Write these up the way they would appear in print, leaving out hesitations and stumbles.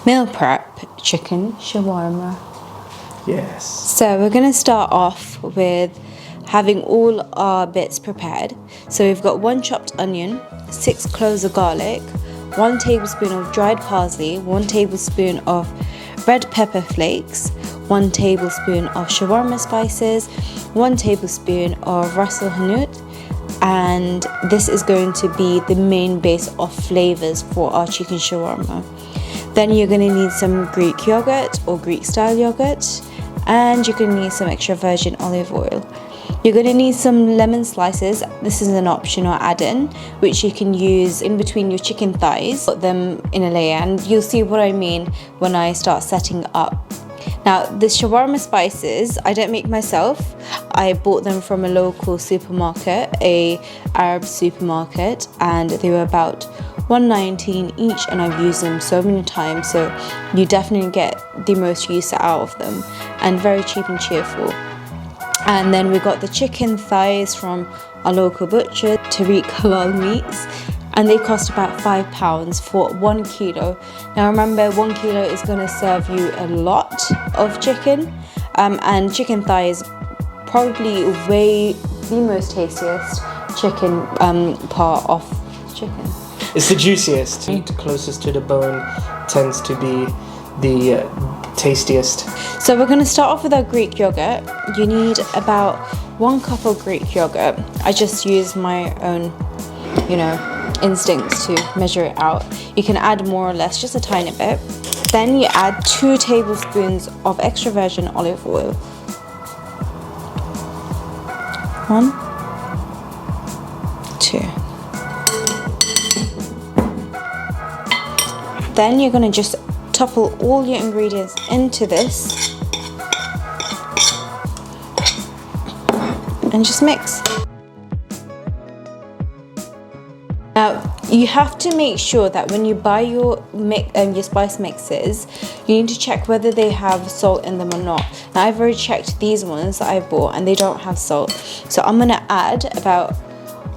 Meal prep chicken shawarma. Yes. So we're going to start off with having all our bits prepared. So we've got 1 chopped onion, 6 cloves of garlic, 1 tablespoon of dried parsley, 1 tablespoon of red pepper flakes, 1 tablespoon of shawarma spices, 1 tablespoon of ras el hanout, and this is going to be the main base of flavors for our chicken shawarma. Then you're going to need some Greek yogurt or Greek style yogurt, and you're going to need some extra virgin olive oil. You're going to need some lemon slices. This is an optional add-in which you can use in between your chicken thighs. Put them in a layer, and you'll see what I mean when I start setting up. Now, the shawarma spices I don't make myself. I bought them from a local supermarket, a Arab supermarket, and they were about $1.19 each, and I've used them so many times, so you definitely get the most use out of them, and very cheap and cheerful. And then we got the chicken thighs from our local butcher, Tariq Halal Meats, and they cost about £5 for 1 kilo. Now remember, 1 kilo is going to serve you a lot of chicken, and chicken thigh is probably the most tastiest chicken part of chicken. It's the juiciest. Meat closest to the bone tends to be the tastiest. So we're going to start off with our Greek yogurt. You need about 1 cup of Greek yogurt. I just use my own, instincts to measure it out. You can add more or less, just a tiny bit. Then you add 2 tablespoons of extra virgin olive oil. 1, 2. Then you're going to just topple all your ingredients into this and just mix. Now you have to make sure that when you buy your spice mixes, you need to check whether they have salt in them or not. Now I've already checked these ones that I bought and they don't have salt, so I'm going to add about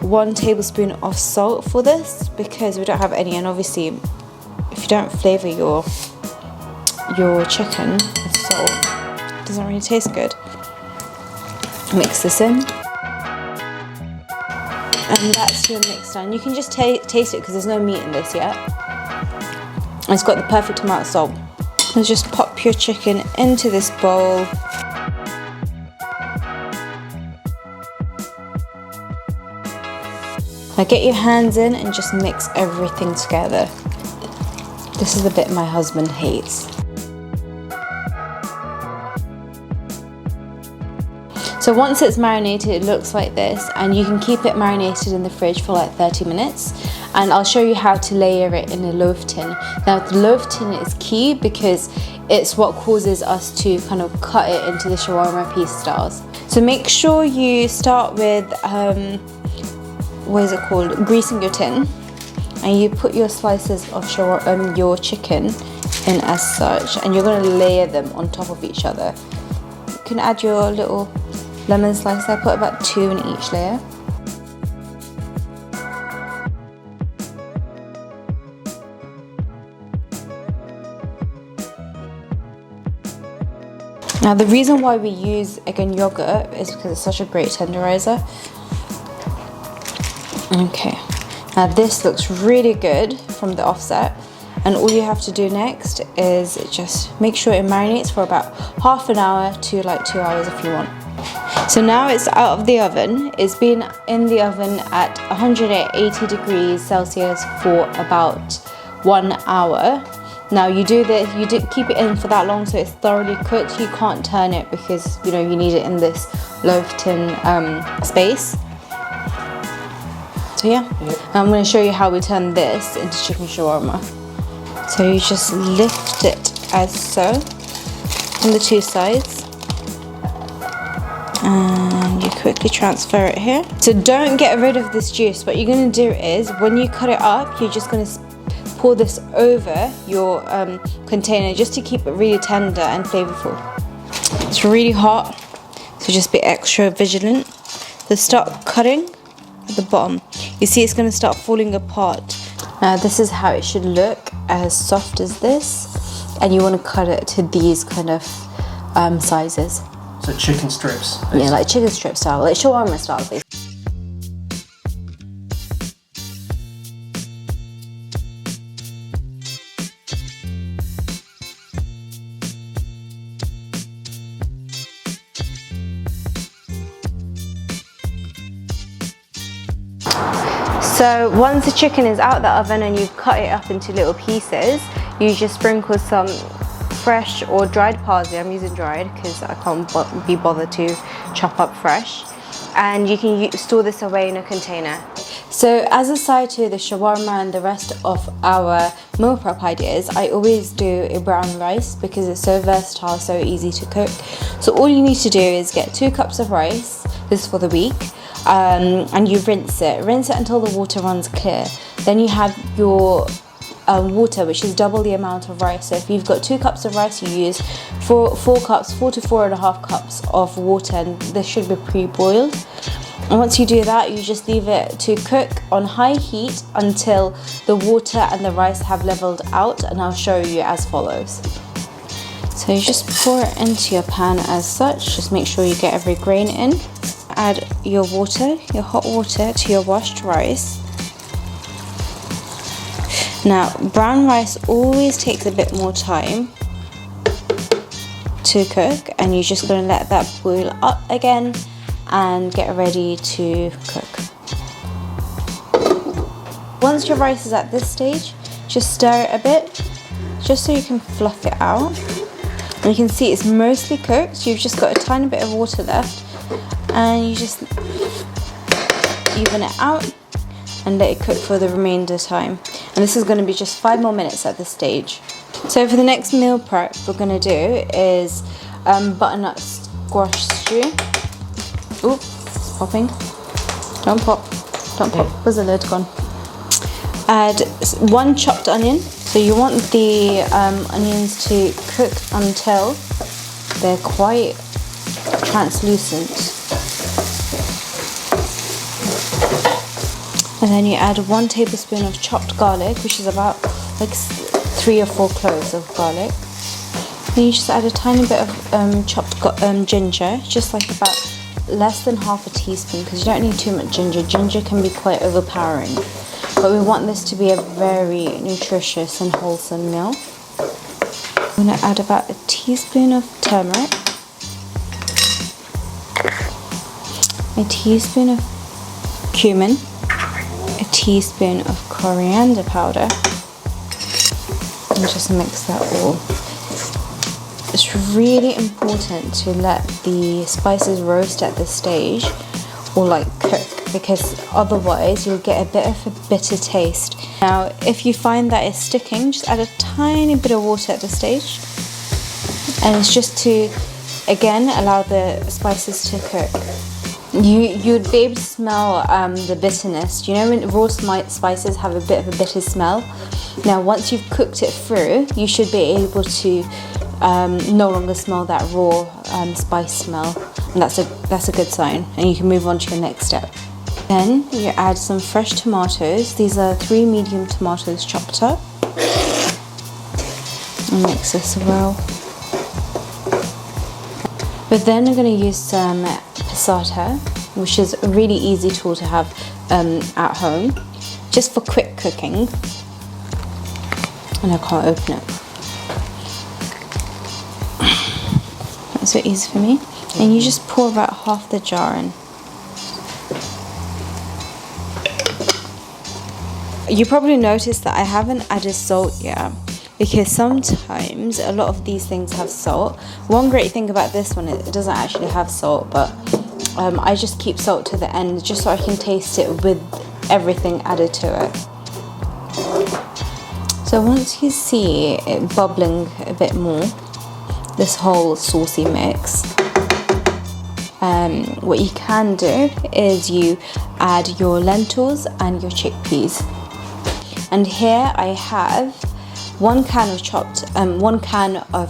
1 tablespoon of salt for this because we don't have any, and obviously if you don't flavour your chicken with salt, it doesn't really taste good. Mix this in, and that's your mix done. You can just taste it because there's no meat in this yet. And it's got the perfect amount of salt. And just pop your chicken into this bowl. Now get your hands in and just mix everything together. This is the bit my husband hates. So once it's marinated, it looks like this, and you can keep it marinated in the fridge for like 30 minutes. And I'll show you how to layer it in a loaf tin. Now the loaf tin is key because it's what causes us to kind of cut it into the shawarma piece styles. So make sure you start with, greasing your tin. And you put your slices of your chicken in as such, and you're going to layer them on top of each other. You can add your little lemon slice. I put about 2 in each layer. Now the reason why we use again yogurt is because it's such a great tenderizer. Okay. Now this looks really good from the offset, and all you have to do next is just make sure it marinates for about half an hour to like 2 hours if you want. So now it's out of the oven. It's been in the oven at 180 degrees Celsius for about 1 hour. Now you keep it in for that long so it's thoroughly cooked. You can't turn it because you need it in this loaf tin space. So yeah, I'm going to show you how we turn this into chicken shawarma. So you just lift it as so on the 2 sides, and you quickly transfer it here. So don't get rid of this juice. What you're going to do is when you cut it up, you're just going to pour this over your container just to keep it really tender and flavorful. It's really hot, so just be extra vigilant. So start cutting at the bottom. You see it's going to start falling apart. Now this is how it should look, as soft as this. and you want to cut it to these kind of sizes. So chicken strips. Basically. Yeah, like chicken strip style, like shawarma style basically. So once the chicken is out of the oven and you've cut it up into little pieces, you just sprinkle some fresh or dried parsley. I'm using dried because I can't be bothered to chop up fresh. And you can store this away in a container. So as a side to the shawarma and the rest of our meal prep ideas, I always do a brown rice because it's so versatile, so easy to cook. So all you need to do is get 2 cups of rice, this is for the week, and you rinse it until the water runs clear. Then you have your water, which is double the amount of rice. So if you've got 2 cups of rice, you use 4 to 4.5 cups of water, and this should be pre-boiled. And once you do that, you just leave it to cook on high heat until the water and the rice have leveled out, and I'll show you as follows. So you just pour it into your pan as such, just make sure you get every grain in. Add your water, your hot water, to your washed rice. Now, brown rice always takes a bit more time to cook, and you're just going to let that boil up again and get ready to cook. Once your rice is at this stage, just stir it a bit, just so you can fluff it out. And you can see it's mostly cooked, so you've just got a tiny bit of water left, and you just even it out and let it cook for the remainder time. And this is going to be just 5 more minutes at this stage. So for the next meal prep we're going to do is butternut squash stew. Ooh, it's popping. Don't pop. Where's the lid gone? Add 1 chopped onion. So you want the onions to cook until they're quite translucent. And then you add 1 tablespoon of chopped garlic, which is about like 3 or 4 cloves of garlic. Then you just add a tiny bit of chopped ginger, just like about less than half a teaspoon, because you don't need too much ginger. Ginger can be quite overpowering, but we want this to be a very nutritious and wholesome meal. I'm going to add about a teaspoon of turmeric, a teaspoon of cumin, a teaspoon of coriander powder, and just mix that all. It's really important to let the spices roast at this stage, or like cook, because otherwise you'll get a bit of a bitter taste. Now if you find that it's sticking, just add a tiny bit of water at this stage, and it's just to again allow the spices to cook. You'd be able to smell the bitterness. You know when raw spices have a bit of a bitter smell? Now once you've cooked it through, you should be able to no longer smell that raw spice smell, and that's a good sign, and you can move on to your next step. Then you add some fresh tomatoes. These are 3 medium tomatoes chopped up, and mix this well. But then I'm going to use some passata, which is a really easy tool to have at home, just for quick cooking. And I can't open it. That's so easy for me. And you just pour about half the jar in. You probably noticed that I haven't added salt yet, because sometimes a lot of these things have salt. One great thing about this one is it doesn't actually have salt, but I just keep salt to the end just so I can taste it with everything added to it. So once you see it bubbling a bit more, this whole saucy mix, what you can do is you add your lentils and your chickpeas. And here I have 1 can of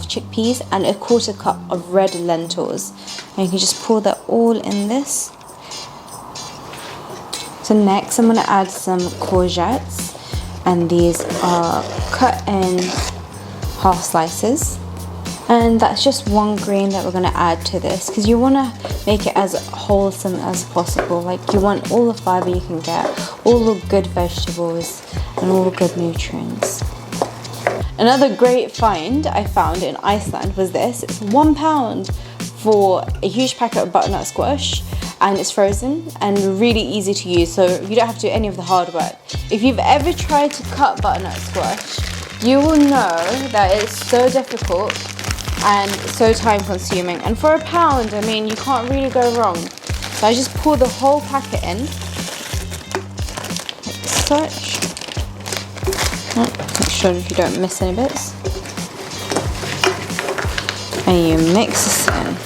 chickpeas and a 1/4 cup of red lentils. And you can just pour that all in this. So next I'm going to add some courgettes, and these are cut in half slices. And that's just one green that we're going to add to this, because you want to make it as wholesome as possible. Like, you want all the fibre you can get, all the good vegetables and all the good nutrients. Another great find I found in Iceland was this. It's £1 for a huge packet of butternut squash, and it's frozen and really easy to use, so you don't have to do any of the hard work. If you've ever tried to cut butternut squash, you will know that it's so difficult and so time consuming, and for £1, I mean, you can't really go wrong. So I just pour the whole packet in like such. Make sure you don't miss any bits, and you mix this in.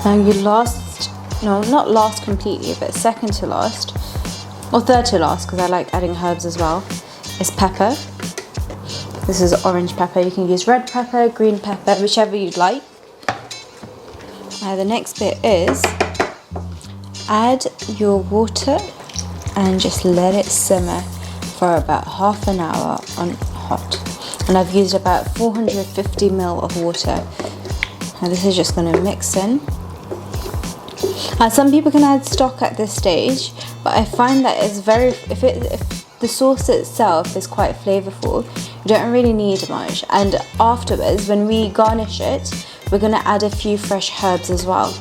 Now you not last completely, but second to last, or third to last, because I like adding herbs as well, is pepper. This is orange pepper. You can use red pepper, green pepper, whichever you'd like. Now the next bit is add your water and just let it simmer for about half an hour on hot. And I've used about 450 ml of water. Now this is just going to mix in. Some people can add stock at this stage, but I find that it's if the sauce itself is quite flavorful, you don't really need much. And afterwards, when we garnish it, we're going to add a few fresh herbs as well.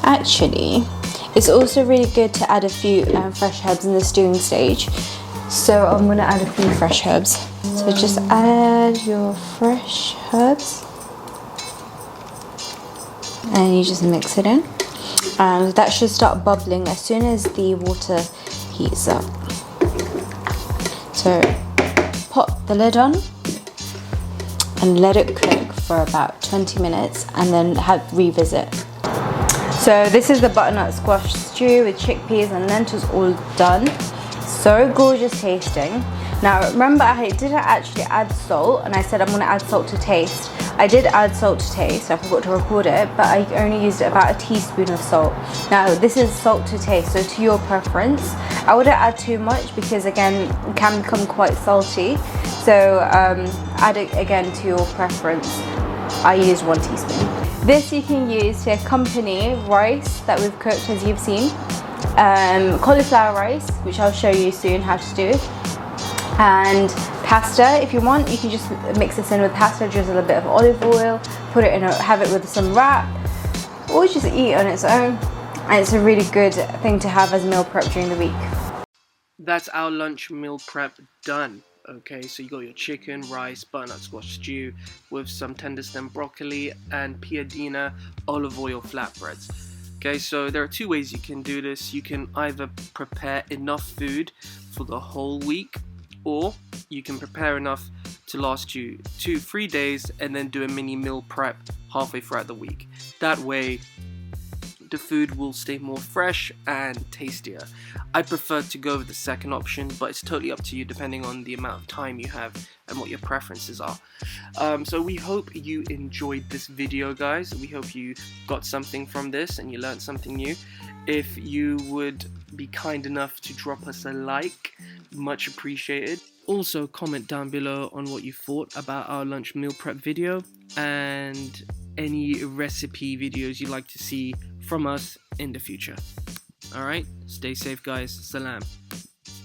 Actually, it's also really good to add a few fresh herbs in the stewing stage, so I'm going to add a few fresh herbs. So just add your fresh herbs, and you just mix it in, and that should start bubbling as soon as the water heats up. So pop the lid on and let it cook for about 20 minutes, and then revisit. So this is the butternut squash stew with chickpeas and lentils all done. So gorgeous tasting. Now remember, I didn't actually add salt, and I said I'm going to add salt to taste. I did add salt to taste, I forgot to record it, but I only used about a teaspoon of salt. Now this is salt to taste, so to your preference. I wouldn't add too much because again, it can become quite salty. So add it again to your preference. I used 1 teaspoon. This you can use to accompany rice that we've cooked, as you've seen. Cauliflower rice, which I'll show you soon how to do. And pasta, if you want, you can just mix this in with pasta, drizzle a bit of olive oil, put it in, have it with some wrap, or just eat on its own. And it's a really good thing to have as meal prep during the week. That's our lunch meal prep done. Okay, so you got your chicken, rice, butternut squash stew with some tender stem broccoli and piadina olive oil flatbreads. Okay, so there are 2 ways you can do this. You can either prepare enough food for the whole week, or you can prepare enough to last you 2-3 days and then do a mini meal prep halfway throughout the week. That way the food will stay more fresh and tastier. I prefer to go with the second option, but it's totally up to you depending on the amount of time you have and what your preferences are. So we hope you enjoyed this video, guys. We hope you got something from this and you learned something new. If you would be kind enough to drop us a like, much appreciated. Also comment down below on what you thought about our lunch meal prep video and any recipe videos you'd like to see from us in the future. Alright, stay safe guys, salam.